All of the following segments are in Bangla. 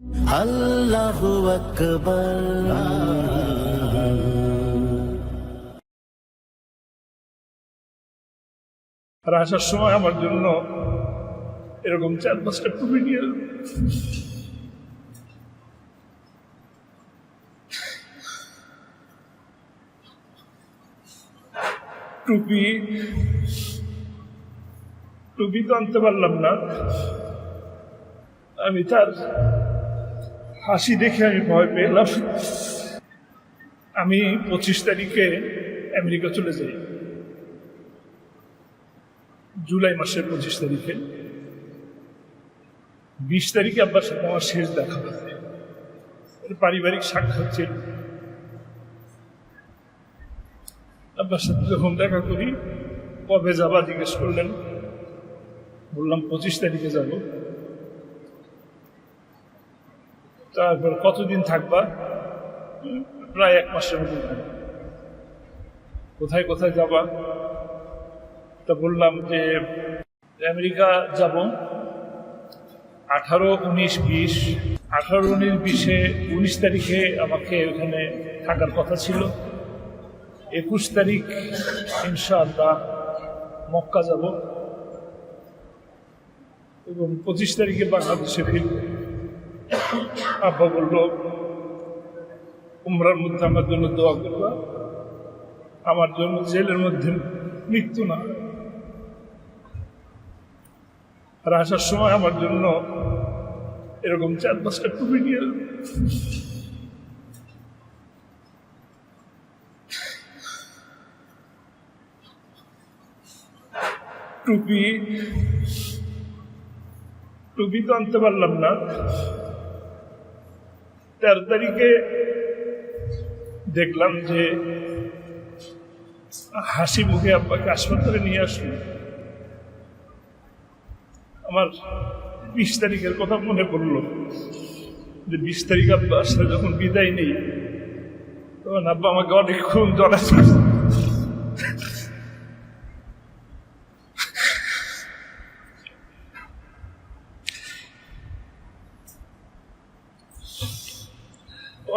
আল্লাহু আকবার। আর আসার সময় আমার জন্য এরকম 4-5টা টুপি নিয়ে টুপি তো আনতে পারলাম না। আমি তার হাসি দেখে আমি ভয় পেলাম। আমি 25 তারিখে আমেরিকা চলে যাই, জুলাই মাসের 25 তারিখে। 20 তারিখে আব্বার সাথে আমার শেষ দেখা হয়, পারিবারিক সাক্ষাৎ ছিল। আব্বার সাথে যখন দেখা করি, কবে যাবা জিজ্ঞেস করলেন। বললাম 25 তারিখে যাব। তারপর কতদিন থাকবা? প্রায় 1 মাসের মতো। কোথায় কোথায় যাবা? তা বললাম যে আমেরিকা যাব 18, 19, 20। 18, 19, 20-এ 19 তারিখে আমাকে ওখানে থাকার কথা ছিল। 21 তারিখ ইনশাআল্লাহ মক্কা যাব এবং 25 তারিখে বাংলাদেশে ফিরব। আব্বা বলল, উমরার মধ্যে আমার জন্য দোয়া করবা, আমার জন্য জেলের মধ্যে মৃত্যু না। আর আসার সময় আমার জন্য এরকম 4-5টা টুপি নিয়ে টুপি তো আনতে পারলাম না। 13 তারিখে দেখলাম যে হাসি মুখে আব্বাকে হাসপাতালে নিয়ে আসলো। আমার 20 তারিখের কথা মনে পড়লো যে 20 তারিখ আব্বা আসলে যখন বিদায় নেই, তখন আব্বা আমাকে অনেকক্ষণ জড়াচ্ছে।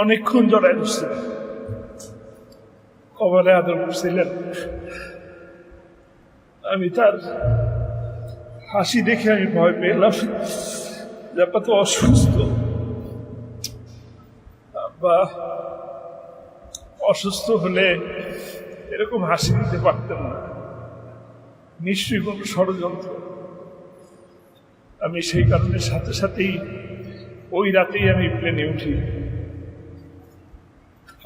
অনেকক্ষণ জড়ায় ধরছিলেন, কবলে আদর করছিলেন। আমি তার হাসি দেখে আমি ভয় পেলাম। ব্যাপার তো অসুস্থ, বা অসুস্থ হলে এরকম হাসি দিতে পারতেন না, নিশ্চয়ই কোনো ষড়যন্ত্র। আমি সেই কারণে সাথে সাথেই ওই রাতেই আমি প্লেনে উঠি।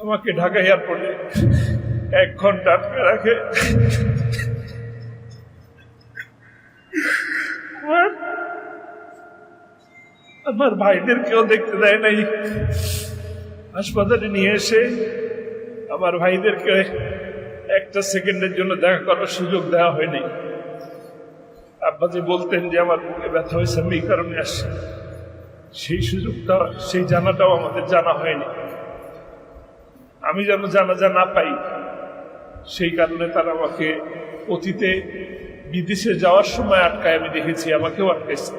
আমাকে ঢাকা এয়ারপোর্টে 1 ঘন্টা আটকে রাখে। আমার ভাইদের কেউ দেখতে দেয় নাই। হাসপাতালে নিয়ে এসে আমার ভাইদেরকে 1 সেকেন্ডের জন্য দেখা করার সুযোগ দেওয়া হয়নি। আব্বা যে বলতেন যে আমার বুকে ব্যথা হয়েছে, আমি এই কারণে আসছি, সেই সুযোগটা, সেই জানাটাও আমাদের জানা হয়নি। আমি যেন জানাজা না পাই, সেই কারণে তারা আমাকে অতীতে বিদেশে যাওয়ার সময় আটকায় আমি দেখেছি, আমাকেও আটকাইছে,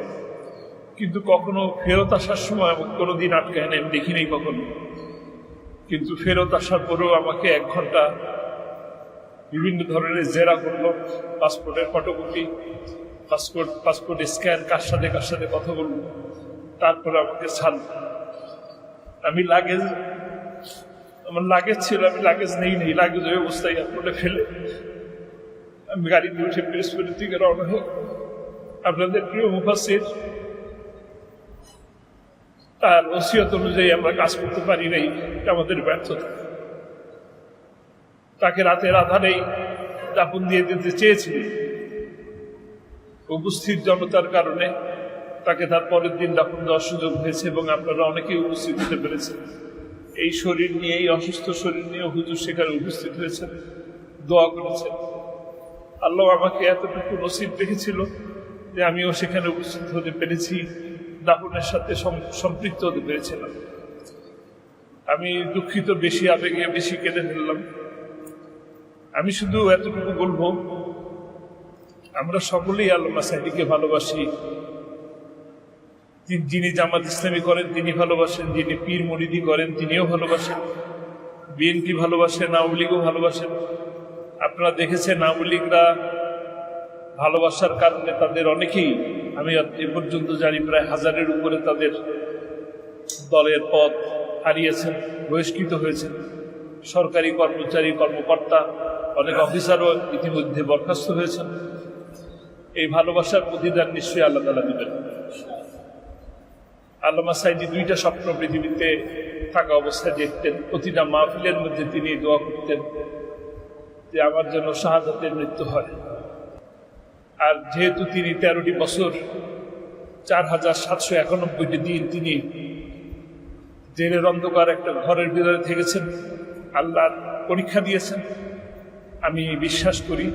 কিন্তু কখনো ফেরত আসার সময় আমাকে কোনোদিন আটকায় না, আমি দেখিনি কখনো। কিন্তু ফেরত আসার পরেও আমাকে 1 ঘন্টা বিভিন্ন ধরনের জেরা করলো, পাসপোর্টের ফটোকপি, পাসপোর্ট স্ক্যান, কার সাথে কথা বললো, তারপরে আমাকে ছাড়ল। আমি আমার লাগেজ ছিল, আমি লাগেজ নেই, লাগেজ ওই অবস্থায় এয়ারপোর্টে ফেলে আমি গাড়িতে উঠে পিরোজপুরের দিকে রওনা হই। আপনাদের প্রিয় মুফাসসির তার ওসিয়ত অনুযায়ী আমরা কাজ করতে পারি নাই, আমাদের ব্যর্থতা। তাকে রাতের আধারেই দাফন দিয়ে দিতে চেয়েছিল, উপস্থিত জনতার কারণে তাকে তার পরের দিন দাফন দেওয়ার সুযোগ হয়েছে এবং আপনারা অনেকেই উপস্থিত হতে পেরেছেন। এই শরীর নিয়ে, এই অসুস্থ শরীর নিয়ে হুজুর সেখানে উপস্থিত হয়েছেন, দোয়া করেছেন। আল্লাহ আমাকে এতটুকু নসিব রেখেছিল যে আমিও সেখানে উপস্থিত হতে পেরেছি, দাফনের সাথে সম্পৃক্ত হতে পেরেছিলাম। আমি দুঃখিত, বেশি আবেগে বেশি কেঁদে ফেললাম। আমি শুধু এতটুকু বলবো, আমরা সকলেই আল্লামা সাঈদীকে ভালোবাসি। যিনি জামাত ইসলামী করেন তিনি ভালোবাসেন, যিনি পীর মুরিদি করেন তিনিও ভালোবাসেন, বিএনপি ভালোবাসেন, আওয়ামী লীগও ভালোবাসেন। আপনারা দেখেছেন আওয়ামী লীগরা ভালোবাসার কারণে তাদের অনেকেই, আমি এ পর্যন্ত জানি প্রায় 1000-এর উপরে তাদের দলের পদ হারিয়েছেন, বহিষ্কৃত হয়েছেন। সরকারি কর্মচারী কর্মকর্তা অনেক অফিসারও ইতিমধ্যে বরখাস্ত হয়েছেন। এই ভালোবাসার প্রতিদান নিশ্চয়ই আল্লাহ তাআলা দিবেন। আল্লামা সাঈদী 2টা স্বপ্ন পৃথিবীতে থাকা অবস্থায় দেখতেন। প্রতিটা মাহফিলের মধ্যে তিনি দোয়া করতেন যে আমার যেন শাহাদাতের মৃত্যু হয়। আর যেহেতু তিনি 13টি বছর 4791টি দিন তিনি জেলের অন্ধকার একটা ঘরের ভিতরে থেকেছেন, আল্লাহর পরীক্ষা দিয়েছেন, আমি বিশ্বাস করি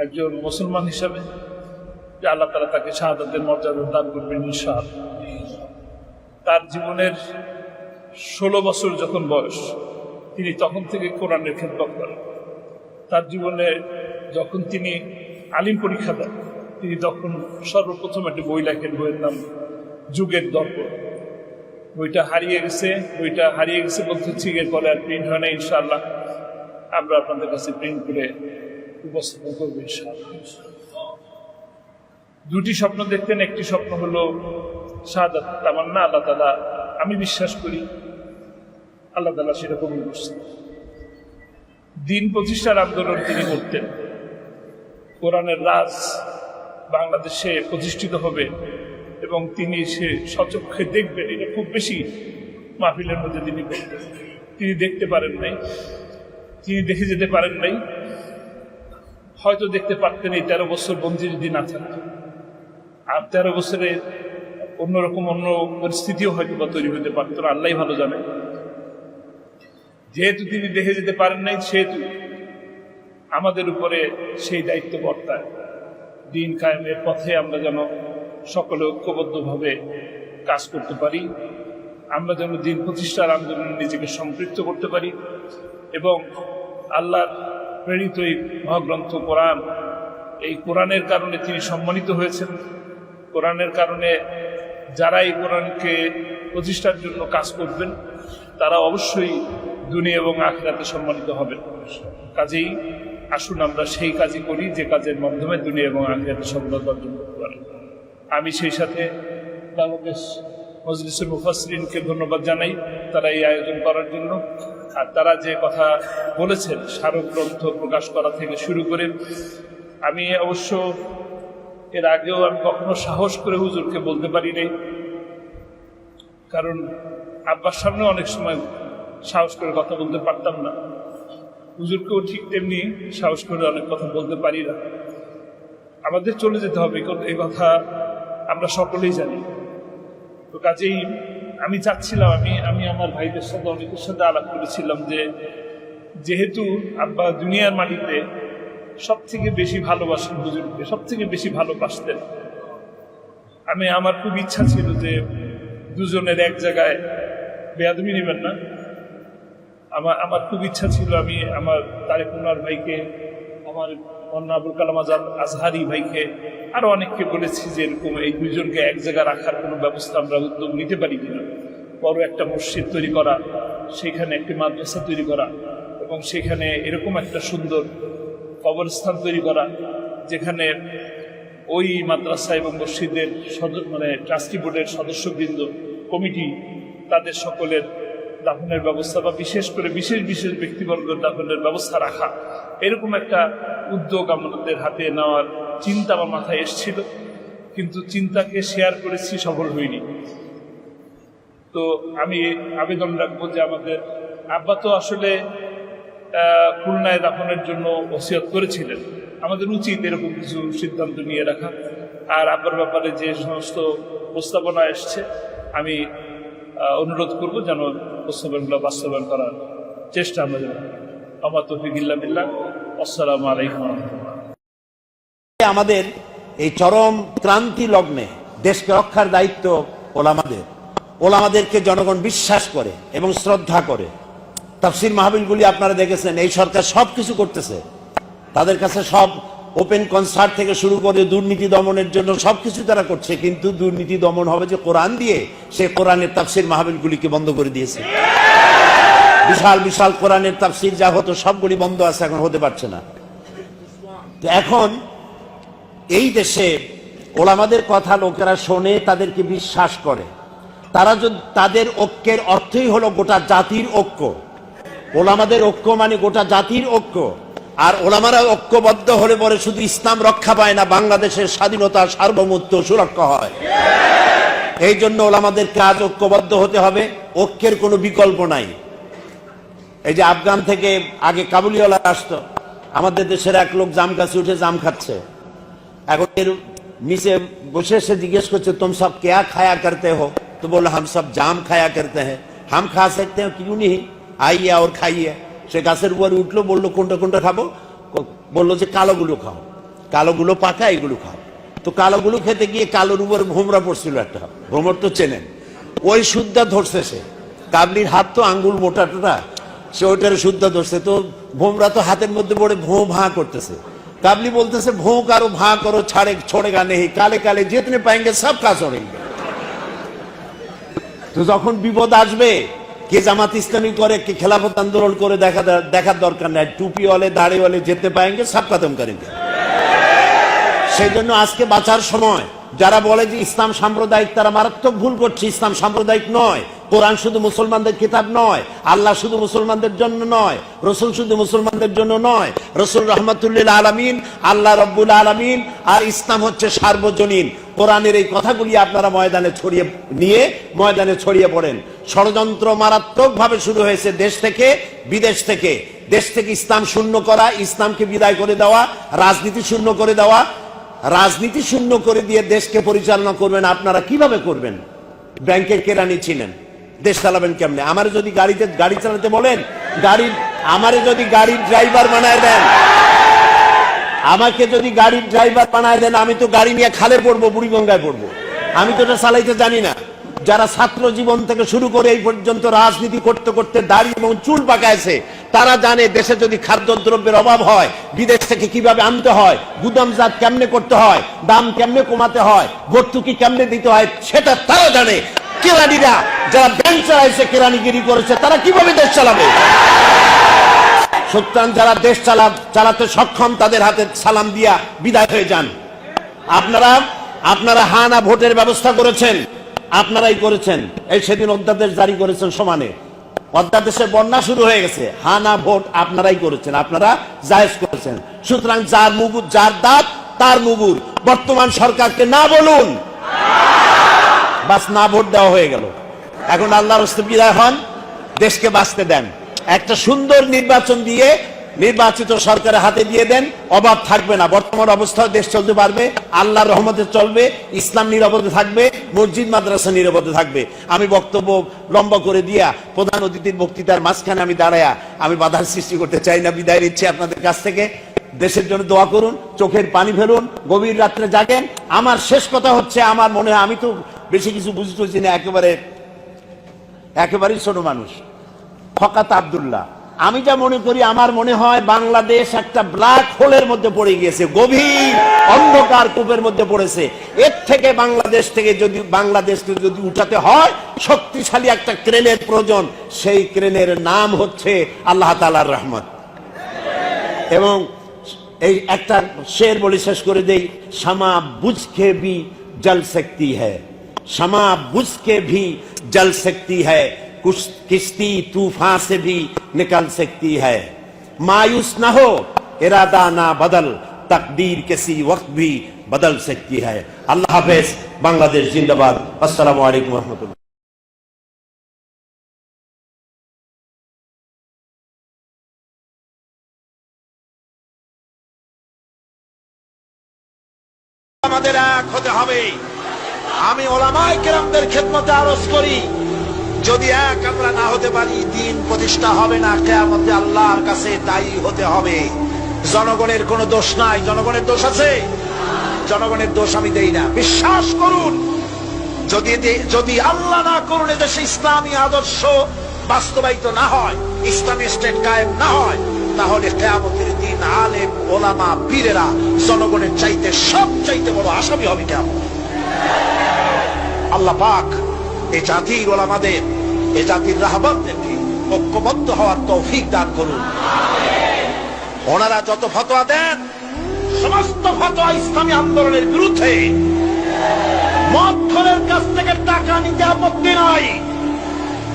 একজন মুসলমান হিসাবে যে আল্লাহ তাআলা তাকে শাহাদাতের মর্যাদা দান করবেন ইনশাআল্লাহ। তার জীবনের 16 বছর যখন বয়স, তিনি তখন থেকে কোরআনের খেদমত করেন। তার জীবনে যখন তিনি আলিম পরীক্ষা দেন, তিনি তখন সর্বপ্রথম একটি বই লেখেন, বইয়ের নাম যুগের দর্পণ। বইটা হারিয়ে গেছে বলতে হচ্ছে, এরপরে আর প্রিন্ট হয় না। ইনশাআল্লাহ আমরা আপনাদের কাছে প্রিন্ট করে উপস্থাপন করবো ইনশাআল্লাহ। 2টি স্বপ্ন দেখতেন। একটি স্বপ্ন হলো শাহাদাত তামান্না, আল্লাহ তাআলা, আমি বিশ্বাস করি আল্লাহ তাআলা সেটা কবুল করছেন। দিন প্রতিষ্ঠার আন্দোলন তিনি করতেন। কোরআনের রাজ বাংলাদেশে প্রতিষ্ঠিত হবে এবং তিনি সে সচক্ষে দেখবেন, এটা খুব বেশি মাহফিলের মধ্যে তিনি করতেন। তিনি দেখতে পারেন নাই, তিনি দেখে যেতে পারেন নাই। হয়তো দেখতে পারতেন এই 13 বছর বন্দী যদি না থাকত, আর 13 বছরে অন্যরকম অন্য পরিস্থিতিও হয়তো বা তৈরি হতে পারত না, আল্লাহই ভালো জানে। যেহেতু তিনি দেখে যেতে পারেন নাই, সেহেতু আমাদের উপরে সেই দায়িত্ব বর্তায়, দিন কায়েমের পথে আমরা যেন সকলে ঐক্যবদ্ধভাবে কাজ করতে পারি, আমরা যেন দিন প্রতিষ্ঠার আন্দোলনে নিজেকে সম্পৃক্ত করতে পারি এবং আল্লাহর প্রেরিত এই মহাগ্রন্থ কোরআন, এই কোরআনের কারণে তিনি সম্মানিত হয়েছেন। কোরআনের কারণে যারা এই কোরআনকে প্রতিষ্ঠার জন্য কাজ করবেন তারা অবশ্যই দুনিয়া এবং আখিরাতে সম্মানিত হবেন। কাজেই আসুন আমরা সেই কাজই করি যে কাজের মাধ্যমে দুনিয়া এবং আখিরাতে সফলতা অর্জন করতে পারি। আমি সেই সাথে বাংলাদেশ মজলিসুল মুফাসসিরিনকে ধন্যবাদ জানাই তারা এই আয়োজন করার জন্য। আর তারা যে কথা বলেছেন, স্মারক গ্রন্থ প্রকাশ করা থেকে শুরু করে, আমি অবশ্য এর আগেও আমি কখনো সাহস করে হুজুরকে বলতে পারি নাই, কারণ আব্বার সামনে অনেক সময় সাহস করে কথা বলতে পারতাম না। হুজুরকেও ঠিক তেমনি সাহস করে অনেক কথা বলতে পারি না। আমাদের চলে যেতে হবে, এই কথা আমরা সকলেই জানি। তো কাজেই আমি চাচ্ছিলাম, আমি আমার ভাইদের সাথে অনেকের সাথে আলাপ করেছিলাম যে যেহেতু আব্বা দুনিয়ার মাটিতে সব থেকে বেশি ভালোবাসেন হুজুরকে, সব থেকে বেশি ভালোবাসতেন, আমার খুব ইচ্ছা ছিল যে দুজনের এক জায়গায়, বেয়াদবি নেবেন না, আমার খুব ইচ্ছা ছিল আমি আমার তারেক উনার ভাইকে, আমার মওলানা আবুল কালাম আজাদ আজহারি ভাইকে, আরো অনেককে বলেছি যে এরকম এই দুইজনকে এক জায়গায় রাখার কোনো ব্যবস্থা আমরা উদ্যোগ নিতে পারি কিনা। বড় একটা মসজিদ তৈরি করা, সেখানে একটি মাদ্রাসা তৈরি করা এবং সেখানে এরকম একটা সুন্দর কবরস্থান তৈরি করা যেখানে ওই মাদ্রাসা এবং মসজিদের ট্রাস্টি বোর্ডের সদস্যবৃন্দ, কমিটি, তাদের সকলের দাফনের ব্যবস্থা বা বিশেষ করে বিশেষ ব্যক্তিবর্গের দাফনের ব্যবস্থা রাখা, এরকম একটা উদ্যোগ আমাদের হাতে নেওয়ার চিন্তা আমার মাথায় এসেছিল, কিন্তু চিন্তাকে শেয়ার করেছি, সফল হইনি। তো আমি আবেদন রাখবো যে আমাদের আব্বা তো আসলে খুলনায় দাফনের জন্য ওসিয়ত করেছিলেন, আমাদের উচিত এরকম কিছু সিদ্ধান্ত নিয়ে রাখা। আর আব্বার ব্যাপারে যে সমস্ত প্রস্তাবনা এসছে আমি অনুরোধ করবো যেন প্রস্তাবনাগুলো বাস্তবায়ন করার চেষ্টা আমরা যেন। আমার তৌফিক ইল্লা বিল্লাহ। আসসালামু আলাইকুম। আমাদের এই চরম ক্রান্তি লগ্নে দেশকে রক্ষার দায়িত্ব ওলামাদেরকে জনগণ বিশ্বাস করে এবং শ্রদ্ধা করে। তাফসীর মাহফিলগুলি আপনারা দেখেছেন, এই সরকার সব কিছু করতেছে, তাদের কাছে সব ওপেন কনসার্ট থেকে শুরু করে দুর্নীতি দমনের জন্য সবকিছু তারা করছে, কিন্তু দুর্নীতি দমন হবে যে কোরআন দিয়ে, সেই কোরআনের তাফসির মাহফিলগুলিকে বন্ধ করে দিয়েছে। বিশাল বিশাল কোরআনের তাফসির যা হতো সবগুলি বন্ধ আছে, এখন হতে পারছে না। তো এখন এই দেশে ওলামাদের কথা লোকেরা শোনে, তাদেরকে বিশ্বাস করে। তারা যদি, তাদের ঐক্যের অর্থই হলো গোটা জাতির ঐক্য। ওলামাদের ঐক্য মানে গোটা জাতির ঐক্য। আর ওলামারা ঐক্যবদ্ধ হলে পরে শুধু ইসলাম রক্ষা পায় না, বাংলাদেশের স্বাধীনতা সার্বভৌমত্ব সুরক্ষা হয়। এই জন্য ওলামাদের কাজ ঐক্যবদ্ধ হতে হবে, ঐক্যের কোনো বিকল্প নাই। এই যে আফগান থেকে আগে কাবুলিওয়ালা আসতো, আমাদের দেশের এক লোক জাম গাছে উঠে জাম খাচ্ছে, এখন এর নিচে বসে এসে জিজ্ঞেস করছে তুম সব क्या खाया करते हो? तो बोला हम सब जाम खाया करते हैं। हम खा सकते हैं क्यों नहीं, आइए और खाइए। সে গাছের উপর উঠলো, বললো কোনটা কোনটা খাবো? বললো যে কালোগুলো খাও, কালোগুলো পাকা, এগুলো খাও। তো কালোগুলো খেতে গিয়ে কালোর উপর ভোমরা পড়ছিল একটা, ভ্রমর তো চেনেন, ওই সুদ্ধা ধরছে সে। কাবলির হাত তো আঙ্গুল মোটা টোটা, সে ওইটার শুদ্ধ ধরছে। তো ভোমরা তো হাতের মধ্যে পড়ে ভোঁ ভাঁ করতেছে। কাবলি বলতেছে ভোঁ কারো ভাঁ করো, छोड़ेगा नहीं, কালে কালে जितने पाएंगे सब का छोड़ेंगे। তো যখন বিপদ আসবে, কে জামাত ইসলামী করে, কে খেলাফত আন্দোলন করে, দেখার দরকার নাই। টুপিওয়ালে দাড়িওয়ালে যেতে পাएंगे সব খতম করেंगे। সেই জন্য আজকে বাঁচার সময়। যারা বলে যে ইসলাম সাম্প্রদায়িক, তারা মারাত্মক ভুল করছে। ইসলাম সাম্প্রদায়িক নয়। কোরআন শুধু মুসলমানদের কিতাব নয়, আল্লাহ শুধু মুসলমানদের জন্য নয়, রসুল শুধু মুসলমানদের জন্য নয়। রসুল রহমতুল্লিল আলামিন, আল্লাহ রব্বুল আলামিন, আর ইসলাম হচ্ছে সার্বজনীন। কোরআনের এই কথাগুলি আপনারা ময়দানে ছড়িয়ে পড়েন। ষড়যন্ত্র মারাত্মক ভাবে শুরু হয়েছে দেশ থেকে, বিদেশ থেকে। দেশ থেকে ইসলাম শূন্য করা, ইসলামকে বিদায় করে দেওয়া, রাজনীতি শূন্য করে দেওয়া। রাজনীতি শূন্য করে দিয়ে দেশকে পরিচালনা করবেন আপনারা কিভাবে করবেন? ব্যাংকের কেরানি ছিলেন, দেশ চালাবেন কেমনে? আমার যদি গাড়ি চালাতে বলেন, আমারে যদি গাড়ির ড্রাইভার বানায় দেন, আমাকে যদি গাড়ির ড্রাইভার বানায় দেন, আমি তো গাড়ি নিয়ে খালে পড়বো, বুড়িগঙ্গায় পড়বো। আমি তো এটা চালাইতে জানি না। যারা ছাত্র জীবন থেকে শুরু করে এই পর্যন্ত রাজনীতি করতে করতে দাড়ি এবং চুল পাকাইছে, তারা জানে দেশে যদি খাদ্যদ্রব্যের অভাব হয়, বিদেশ থেকে কিভাবে আনতে হয়, গুদামজাত কেমনে করতে হয়, দাম কেমনে কমাতে হয়, ভর্তুকি কেমনে দিতে হয়, সেটা তারা জানে। কেরানিরা যারা ব্যাংক চালাইছে, কেরানিগিরি করেছে, তারা কিভাবে দেশ চালাবে? সুতরাং যারা দেশ চালাতে সক্ষম, তাদের হাতে সালাম দিয়া বিদায় হয়ে যান। আপনারা হানা ভোটের ব্যবস্থা করেছেন, আপনারাই করেছেন। এই সেদিন অধ্যাদেশ জারি করেছেন সমানে, অধ্যাদেশের বন্যা শুরু হয়ে গেছে। হানা ভোট আপনারাই করেছেন, আপনারা জায়েজ করেছেন। সুতরাং যার মুগুর, যার দাঁত তার মুগুর। বর্তমান সরকারকে না বলুন, বাস না ভোট দেওয়া হয়ে গেল। এখন আল্লাহর রাস্তায় বিদায় হন, দেশকে বাঁচতে দেন। একটা সুন্দর নির্বাচন দিয়ে নির্বাচিত সরকারের হাতে দিয়ে দেন, অভাব থাকবে না। বর্তমান অবস্থায় দেশ চলতে পারবে, আল্লাহর রহমতে চলবে, ইসলাম নিরাপদে থাকবে, মসজিদ মাদ্রাসা নিরাপদে থাকবে। আমি বক্তব্য লম্বা করে দিয়া প্রধান অতিথির বক্তৃতার মাঝখানে আমি দাঁড়ায়া আমি বাধার সৃষ্টি করতে চাই না। বিদায় নিচ্ছি আপনাদের কাছ থেকে। দেশের জন্য দোয়া করুন, চোখের পানি ফেলুন, গভীর রাত্রে জাগেন। আমার শেষ কথা হচ্ছে, আমার মনে হয়, আমি তো বেশি কিছু বুঝতেছি না, একেবারেই ছোট মানুষ, ফকাত আব্দুল্লাহ। আমি যা মনে করি, আমার মনে হয় বাংলাদেশ একটা ব্ল্যাক হোলের মধ্যে পড়ে গিয়েছে, গভীর অন্ধকার কূপের মধ্যে পড়েছে। এর থেকে বাংলাদেশকে যদি উঠাতে হয়, শক্তিশালী একটা ক্রেনের প্রয়োজন। সেই ক্রেনের নাম হচ্ছে আল্লাহ তাআলার রহমত। এবং এই একটা শের বলে শেষ করে দেই, শামা বুঝকে ভি জল सकती है, शमा बुझ के भी जल सकती है, किश्ती तूफान से भी निकल सकती है। मायूस ना हो, इरादा ना बदल, तकदीर किसी वक्त भी बदल सकती है। अल्लाह हाफिज। बांग्लादेश जिंदाबाद। अस्सलामु अलैकुम रहमतुल्लाह। আমাদের এক হতে হবে। আমি ওলামায়ে কেরামদের খেদমতে আরজ করি, যদি এক আমরা না হতে পারি, দিন প্রতিষ্ঠা হবে না। কিয়ামতে আল্লাহর কাছে দায়ী হতে হবে। জনগণের কোনো দোষ নাই। জনগণের দোষ আছে? জনগণের দোষ আমি দেই না। বিশ্বাস করুন, যদি আল্লাহ না করুন এদেশে ইসলামী আদর্শ বাস্তবায়িত না হয়, ইসলামী স্টেট কায়েম না হয়, তাহলে কিয়ামতের দিন আলেম ওলামা পীরেরা জনগণের চাইতে সব চাইতে বড় আসামি হবে কেমন। আল্লাহ পাক এই জাতির ওলামাদের, এই জাতির রাহবারদেরকে ঐক্যবদ্ধ হওয়ার তৌফিক দান করুন। ওনারা যত ফতোয়া দেন সমস্ত ফতোয়া ইসলামী আন্দোলনের বিরুদ্ধে। মদখলের কাছ থেকে টাকা নিতে আপত্তি নাই,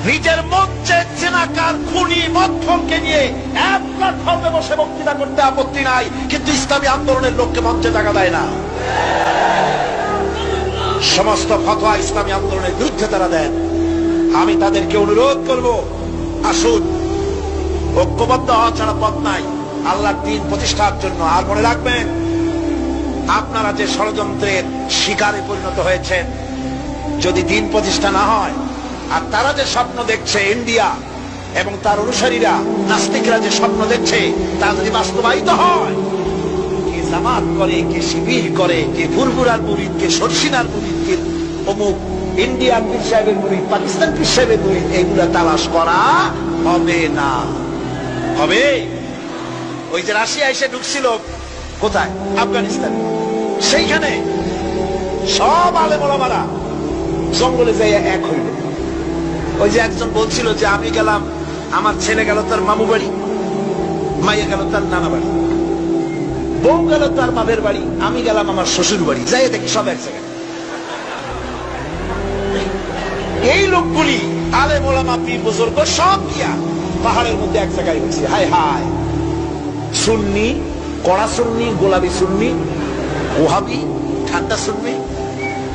নিজের মঞ্চে জেনাকার খুনি মদখলকে নিয়ে এক প্ল্যাটফর্মে বসে বক্তৃতা করতে আপত্তি নাই, কিন্তু ইসলামী আন্দোলনের লোককে মঞ্চে টাকা দেয় না। সমস্ত ফতোয়া ইসলামী আন্দোলনের বিরুদ্ধে তারা দেন। আমি তাদেরকে অনুরোধ করব, আসুন, ঐক্যবদ্ধ হওয়া ছাড়া পথ নাই আল্লাহর দ্বীন প্রতিষ্ঠার জন্য। আর মনে রাখবেন, আপনারা যে ষড়যন্ত্রের শিকারে পরিণত হয়েছেন, যদি দ্বীন প্রতিষ্ঠা না হয়, আর তারা যে স্বপ্ন দেখছে, ইন্ডিয়া এবং তার অনুসারীরা নাস্তিকরা যে স্বপ্ন দেখছে, তা যদি বাস্তবায়িত হয়, কে জামাত করে, কে শিবির করে, কে ফুরফুরার মুরিদ, কে সরসিনার মুরিদ, কে অমুক ইন্ডিয়ান পীর সাহেবের মুরিদ, পাকিস্তান পীর সাহেবের মুরিদ, এইগুলা তালাশ করা হবে না। হবে ওই যে রাশিয়া এসে ঢুকছিল কোথায়, আফগানিস্তান, সেইখানে সব আলেম ওলামারা জঙ্গলে যাইয়া এক হইল। ওই যে একজন বলছিল যে আমি গেলাম, আমার ছেলে গেল তার মামু বাড়ি, মাইয়া গেল তার নানা বাড়ি, বউ গেল তার বাপের বাড়ি, আমি গেলাম আমার শ্বশুর বাড়ি, যাই দেখি সব এক জায়গায়। এই লোকগুলি আলেম ওলামা পীর বুজুর্গ সব দিয়া পাহাড়ের মধ্যে এক জায়গায় হয়েছে। হায় হায়, সুন্নি, কড়া সুন্নি, গোলাপি সুন্নি, ওহাবি, ঠান্ডা সুন্নি,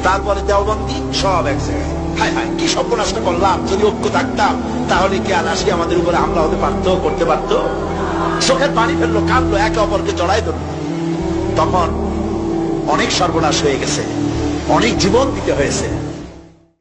তারপরে দেওবন্দি, সব এক জায়গায়। হায় হায়, কি সর্বনাশটা করলাম। যদি ঐক্য থাকতাম তাহলে কি আলাসি আমাদের উপরে হামলা হতে পারতো, করতে পারতো? চোখের পানি ফেললো, কাঁদলো, একে অপরকে জড়াই ধরলো। তখন অনেক সর্বনাশ হয়ে গেছে, অনেক জীবন দিতে হয়েছে।